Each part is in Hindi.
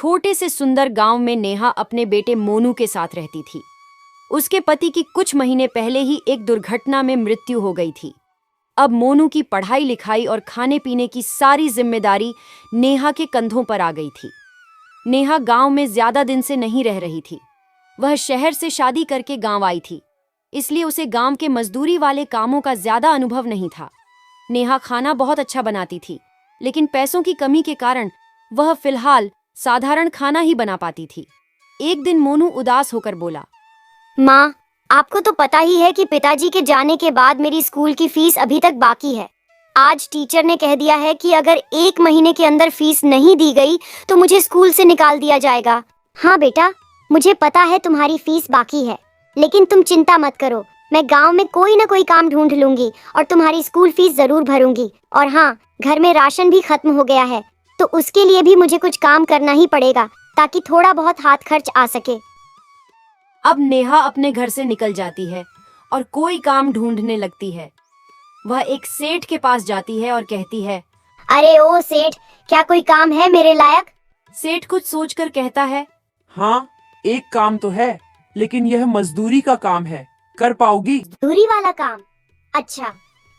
छोटे से सुंदर गांव में नेहा अपने बेटे मोनू के साथ रहती थी। उसके पति की कुछ महीने पहले ही एक दुर्घटना में मृत्यु हो गई थी। अब मोनू की पढ़ाई लिखाई और खाने पीने की सारी जिम्मेदारी नेहा के कंधों पर आ गई थी। नेहा गांव में ज्यादा दिन से नहीं रह रही थी। वह शहर से शादी करके गांव आई थी, इसलिए उसे गांव के मजदूरी वाले कामों का ज्यादा अनुभव नहीं था। नेहा खाना बहुत अच्छा बनाती थी, लेकिन पैसों की कमी के कारण वह फिलहाल साधारण खाना ही बना पाती थी। एक दिन मोनू उदास होकर बोला, माँ, आपको तो पता ही है कि पिताजी के जाने के बाद मेरी स्कूल की फीस अभी तक बाकी है। आज टीचर ने कह दिया है कि अगर 1 महीने के अंदर फीस नहीं दी गई तो मुझे स्कूल से निकाल दिया जाएगा। हाँ बेटा, मुझे पता है तुम्हारी फीस बाकी है, लेकिन तुम चिंता मत करो, मैं गांव में कोई ना कोई काम ढूंढ लूंगी और तुम्हारी स्कूल फीस जरूर भरूंगी। और हाँ, घर में राशन भी खत्म हो गया है, तो उसके लिए भी मुझे कुछ काम करना ही पड़ेगा ताकि थोड़ा बहुत हाथ खर्च आ सके। अब नेहा अपने घर से निकल जाती है और कोई काम ढूंढने लगती है। वह एक सेठ के पास जाती है और कहती है, अरे ओ सेठ, क्या कोई काम है मेरे लायक? सेठ कुछ सोचकर कहता है, हाँ, एक काम तो है, लेकिन यह मजदूरी का काम है, कर पाओगी? दूरी वाला काम? अच्छा,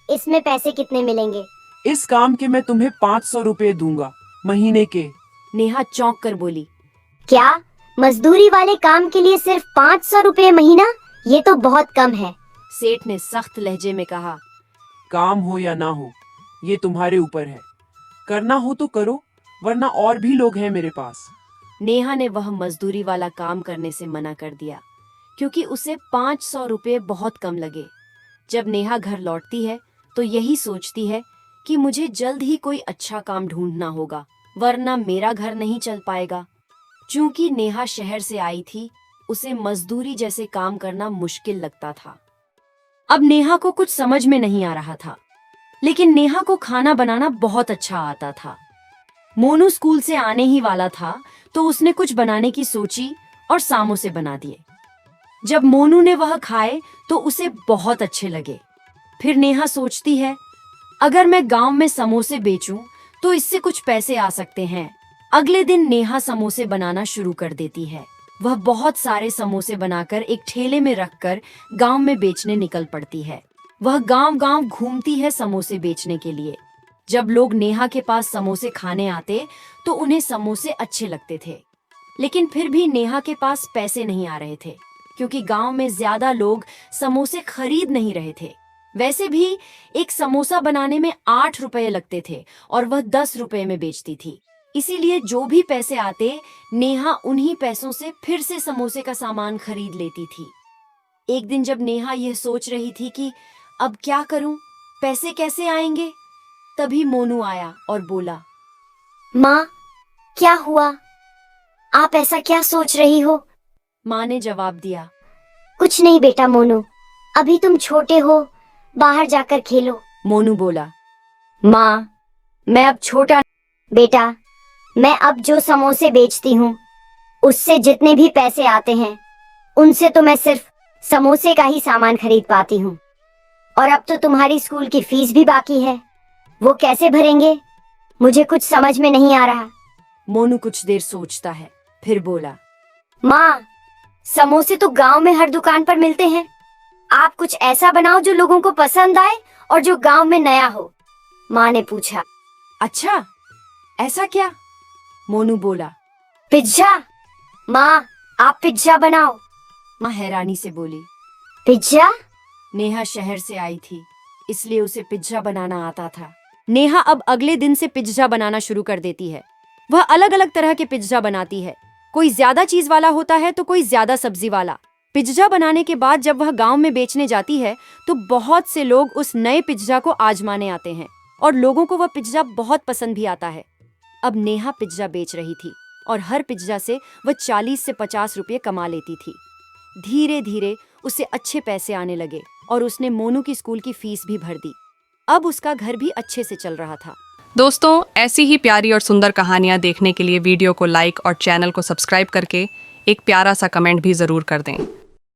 इसमें पैसे कितने मिलेंगे? इस काम के मैं तुम्हें 500 रुपए दूंगा महीने के। नेहा चौंक कर बोली, क्या मजदूरी वाले काम के लिए सिर्फ 500 रुपए महीना? ये तो बहुत कम है। सेठ ने सख्त लहजे में कहा, काम हो या ना हो, ये तुम्हारे ऊपर है। करना हो तो करो, वरना और भी लोग हैं मेरे पास। नेहा ने वह मजदूरी वाला काम करने से मना कर दिया, क्योंकि उसे 500 रुपए बहुत कम लगे। जब नेहा घर लौटती है तो यही सोचती है कि मुझे जल्द ही कोई अच्छा काम ढूंढना होगा, वरना मेरा घर नहीं चल पाएगा। चूंकि नेहा शहर से आई थी, उसे मजदूरी जैसे काम करना मुश्किल लगता था। अब नेहा को कुछ समझ में नहीं आ रहा था, लेकिन नेहा को खाना बनाना बहुत अच्छा आता था। मोनू स्कूल से आने ही वाला था, तो उसने कुछ बनाने की सोची और समोसे बना दिए। जब मोनू ने वह खाए तो उसे बहुत अच्छे लगे। फिर नेहा सोचती है, अगर मैं गांव में समोसे बेचूं तो इससे कुछ पैसे आ सकते हैं। अगले दिन नेहा समोसे बनाना शुरू कर देती है। वह बहुत सारे समोसे बनाकर एक ठेले में रखकर गांव में बेचने निकल पड़ती है। वह गांव-गांव घूमती है समोसे बेचने के लिए। जब लोग नेहा के पास समोसे खाने आते तो उन्हें समोसे अच्छे लगते थे, लेकिन फिर भी नेहा के पास पैसे नहीं आ रहे थे, क्योंकि गांव में ज्यादा लोग समोसे खरीद नहीं रहे थे। वैसे भी एक समोसा बनाने में 8 रुपए लगते थे और वह 10 रुपए में बेचती थी। इसीलिए जो भी पैसे आते, नेहा उन्हीं पैसों से फिर से समोसे का सामान खरीद लेती थी। एक दिन जब नेहा यह सोच रही थी कि अब क्या करूं, पैसे कैसे आएंगे, तभी मोनू आया और बोला, माँ, क्या हुआ? आप ऐसा क्या सोच रही हो? माँ ने जवाब दिया, कुछ नहीं बेटा मोनू, अभी तुम छोटे हो, बाहर जाकर खेलो। मोनू बोला, माँ, मैं अब छोटा बेटा, मैं अब जो समोसे बेचती हूँ उससे जितने भी पैसे आते हैं उनसे तो मैं सिर्फ समोसे का ही सामान खरीद पाती हूँ। और अब तो तुम्हारी स्कूल की फीस भी बाकी है, वो कैसे भरेंगे? मुझे कुछ समझ में नहीं आ रहा। मोनू कुछ देर सोचता है, फिर बोला, माँ, समोसे तो गांव में हर दुकान पर मिलते हैं, आप कुछ ऐसा बनाओ जो लोगों को पसंद आए और जो गांव में नया हो। माँ ने पूछा। अच्छा, ऐसा क्या? मोनू बोला, पिज्जा। माँ, आप पिज्जा बनाओ। माँ हैरानी से बोली, पिज्जा? नेहा शहर से आई थी, इसलिए उसे पिज्जा बनाना आता था। नेहा अब अगले दिन से पिज्जा बनाना शुरू कर देती है। वह अलग अलग तरह के पिज्जा बनाती है, कोई ज्यादा चीज वाला होता है तो कोई ज्यादा सब्जी वाला। पिज्जा बनाने के बाद जब वह गांव में बेचने जाती है तो बहुत से लोग उस नए पिज्जा को आजमाने आते हैं और लोगों को वह पिज्जा बहुत पसंद भी आता है। अब नेहा पिज्जा बेच रही थी और हर पिज्जा से वह 40 से 50 रुपये कमा लेती थी। धीरे धीरे उसे अच्छे पैसे आने लगे और उसने मोनू की स्कूल की फीस भी भर दी। अब उसका घर भी अच्छे से चल रहा था। दोस्तों, ऐसी ही प्यारी और सुंदर कहानियाँ देखने के लिए वीडियो को लाइक और चैनल को सब्सक्राइब करके एक प्यारा सा कमेंट भी ज़रूर कर दें।